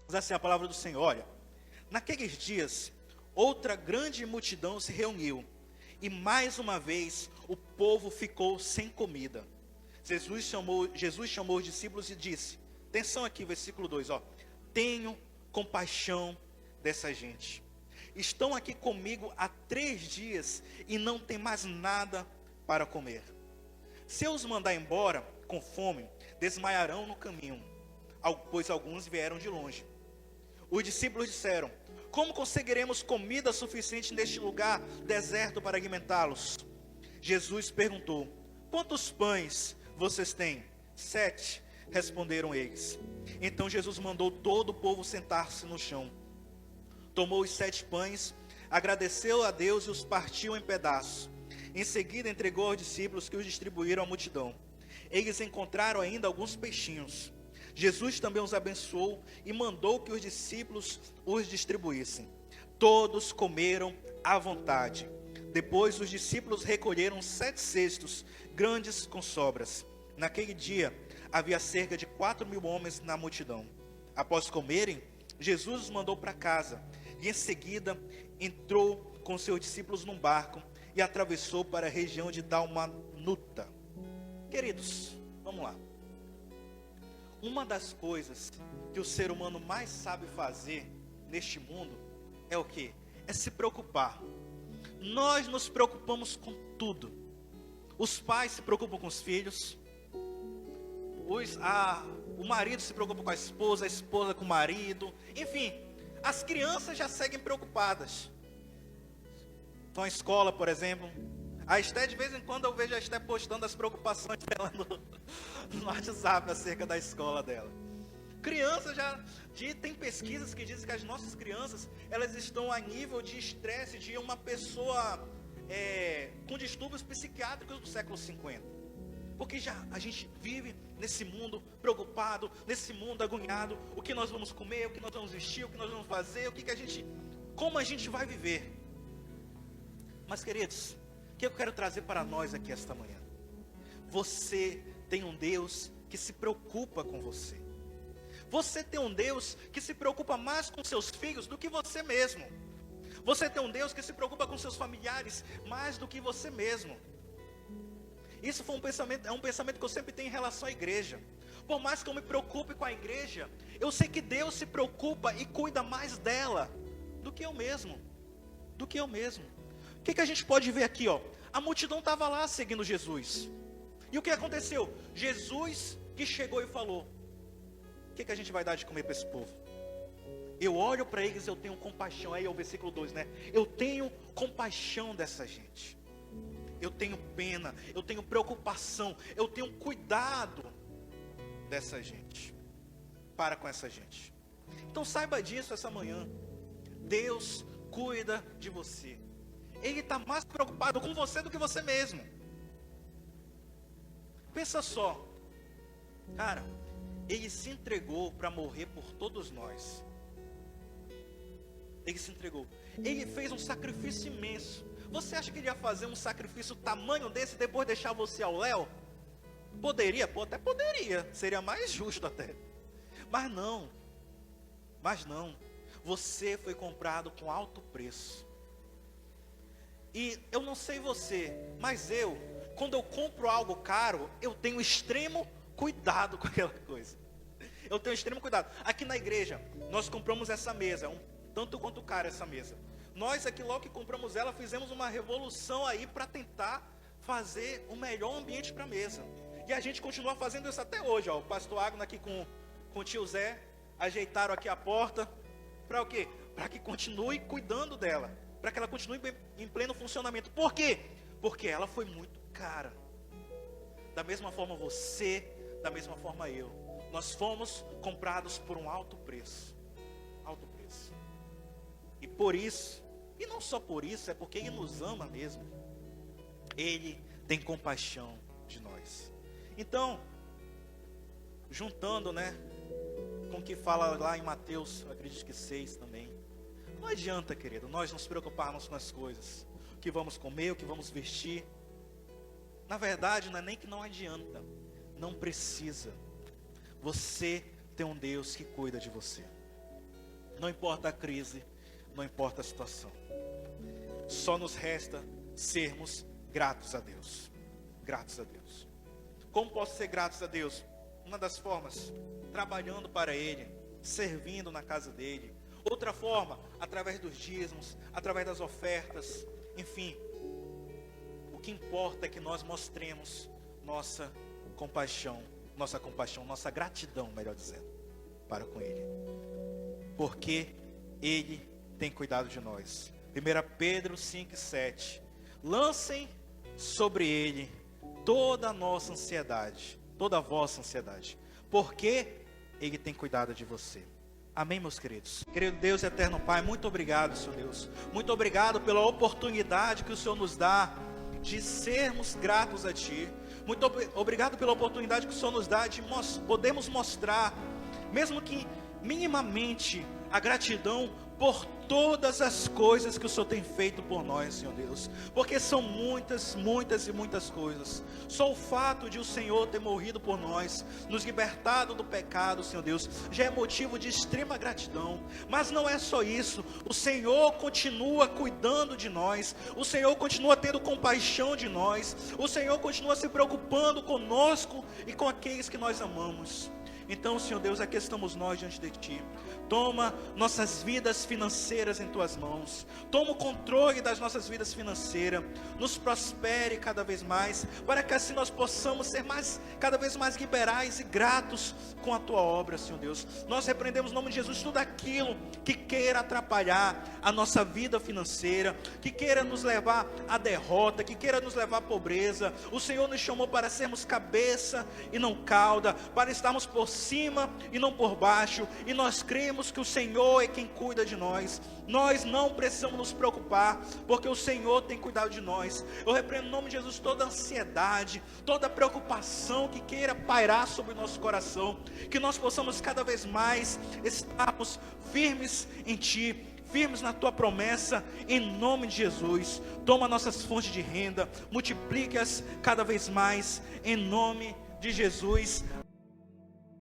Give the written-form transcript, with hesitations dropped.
Diz assim a palavra do Senhor: olha, naqueles dias, outra grande multidão se reuniu, e mais uma vez o povo ficou sem comida. Jesus chamou os discípulos e disse, atenção aqui, versículo 2, ó: tenho compaixão dessa gente. Estão aqui comigo há 3 dias e não tem mais nada para comer. Se eu os mandar embora com fome, desmaiarão no caminho, pois alguns vieram de longe. Os discípulos disseram: como conseguiremos comida suficiente neste lugar deserto para alimentá-los? Jesus perguntou: quantos pães vocês têm? 7, responderam eles. Então Jesus mandou todo o povo sentar-se no chão. Tomou os 7 pães, agradeceu a Deus e os partiu em pedaços. Em seguida entregou aos discípulos, que os distribuíram à multidão. Eles encontraram ainda alguns peixinhos. Jesus também os abençoou e mandou que os discípulos os distribuíssem. Todos comeram à vontade. Depois os discípulos recolheram 7 cestos grandes com sobras. Naquele dia havia cerca de 4.000 homens na multidão. Após comerem, Jesus os mandou para casa e em seguida entrou com seus discípulos num barco e atravessou para a região de Dalmanuta. Queridos, vamos lá. Uma das coisas que o ser humano mais sabe fazer neste mundo é o quê? É se preocupar. Nós nos preocupamos com tudo. Os pais se preocupam com os filhos. O marido se preocupa com a esposa com o marido. Enfim, as crianças já seguem preocupadas. Estão à escola, por exemplo. A Esté, de vez em quando eu vejo a Esté postando as preocupações dela no WhatsApp acerca da escola dela. Crianças tem pesquisas que dizem que as nossas crianças, elas estão a nível de estresse de uma pessoa com distúrbios psiquiátricos do século 50. Porque a gente vive nesse mundo preocupado, nesse mundo agoniado. O que nós vamos comer, o que nós vamos vestir, o que nós vamos fazer, como a gente vai viver. Mas, queridos, o que eu quero trazer para nós aqui esta manhã? Você tem um Deus que se preocupa com você. Você tem um Deus que se preocupa mais com seus filhos do que você mesmo. Você tem um Deus que se preocupa com seus familiares mais do que você mesmo. Isso é um pensamento que eu sempre tenho em relação à igreja. Por mais que eu me preocupe com a igreja, eu sei que Deus se preocupa e cuida mais dela do que eu mesmo. O que a gente pode ver aqui, ó? A multidão estava lá seguindo Jesus. E o que aconteceu? Jesus que chegou e falou: o que a gente vai dar de comer para esse povo? Eu olho para eles, eu tenho compaixão. Aí é o versículo 2, né? Eu tenho compaixão dessa gente. Eu tenho pena, eu tenho preocupação, eu tenho cuidado dessa gente. Para com essa gente. Então saiba disso essa manhã. Deus cuida de você. Ele está mais preocupado com você do que você mesmo. Pensa só. Cara, Ele se entregou para morrer por todos nós. Ele se entregou. Ele fez um sacrifício imenso. Você acha que ele ia fazer um sacrifício tamanho desse depois deixar você ao léu? Poderia? Até poderia. Seria mais justo até. Mas não. Você foi comprado com alto preço. E eu não sei você, mas quando eu compro algo caro, eu tenho extremo cuidado com aquela coisa. Eu tenho extremo cuidado. Aqui na igreja, nós compramos essa mesa, tanto quanto cara essa mesa. Nós aqui, logo que compramos ela, fizemos uma revolução aí para tentar fazer o melhor ambiente para a mesa. E a gente continua fazendo isso até hoje, ó. O pastor Agno aqui com o tio Zé, ajeitaram aqui a porta. Para o quê? Para que continue cuidando dela. Para que ela continue em pleno funcionamento. Por quê? Porque ela foi muito cara. Da mesma forma você, da mesma forma eu. Nós fomos comprados por um alto preço. Alto preço. E por isso, e não só por isso, é porque Ele nos ama mesmo. Ele tem compaixão de nós. Então, juntando, com o que fala lá em Mateus, eu acredito que 6 também. Não adianta, querido, nós nos preocuparmos com as coisas. O que vamos comer, o que vamos vestir. Na verdade, não é nem que não adianta. Não precisa. Você tem um Deus que cuida de você. Não importa a crise, não importa a situação. Só nos resta sermos gratos a Deus. Gratos a Deus. Como posso ser gratos a Deus? Uma das formas, trabalhando para Ele, servindo na casa dEle. Outra forma, através dos dízimos, através das ofertas. Enfim, o que importa é que nós mostremos nossa compaixão, nossa gratidão, melhor dizendo, para com Ele. Porque Ele tem cuidado de nós. 1 Pedro 5:7. Lancem sobre Ele toda a nossa ansiedade, toda a vossa ansiedade, porque Ele tem cuidado de você. Amém, meus queridos? Querido Deus e eterno Pai, muito obrigado, Senhor Deus. Muito obrigado pela oportunidade que o Senhor nos dá de sermos gratos a Ti. Muito obrigado pela oportunidade que o Senhor nos dá de podermos mostrar, mesmo que minimamente, a gratidão por todas as coisas que o Senhor tem feito por nós, Senhor Deus. Porque são muitas, muitas e muitas coisas. Só o fato de o Senhor ter morrido por nós, nos libertado do pecado, Senhor Deus, já é motivo de extrema gratidão. Mas não é só isso. O Senhor continua cuidando de nós. O Senhor continua tendo compaixão de nós. O Senhor continua se preocupando conosco e com aqueles que nós amamos. Então, Senhor Deus, aqui estamos nós diante de Ti. Toma nossas vidas financeiras em Tuas mãos. Toma o controle das nossas vidas financeiras. Nos prospere cada vez mais, para que assim nós possamos ser cada vez mais liberais e gratos com a Tua obra, Senhor Deus. Nós repreendemos no nome de Jesus tudo aquilo que queira atrapalhar a nossa vida financeira, que queira nos levar à derrota, que queira nos levar à pobreza. O Senhor nos chamou para sermos cabeça e não cauda, para estarmos por cima e não por baixo, e nós cremos que o Senhor é quem cuida de nós. Nós não precisamos nos preocupar, porque o Senhor tem cuidado de nós. Eu repreendo no nome de Jesus toda ansiedade, toda preocupação que queira pairar sobre o nosso coração, que nós possamos cada vez mais estarmos firmes em Ti, firmes na Tua promessa, em nome de Jesus. Toma nossas fontes de renda, multiplique-as cada vez mais, em nome de Jesus.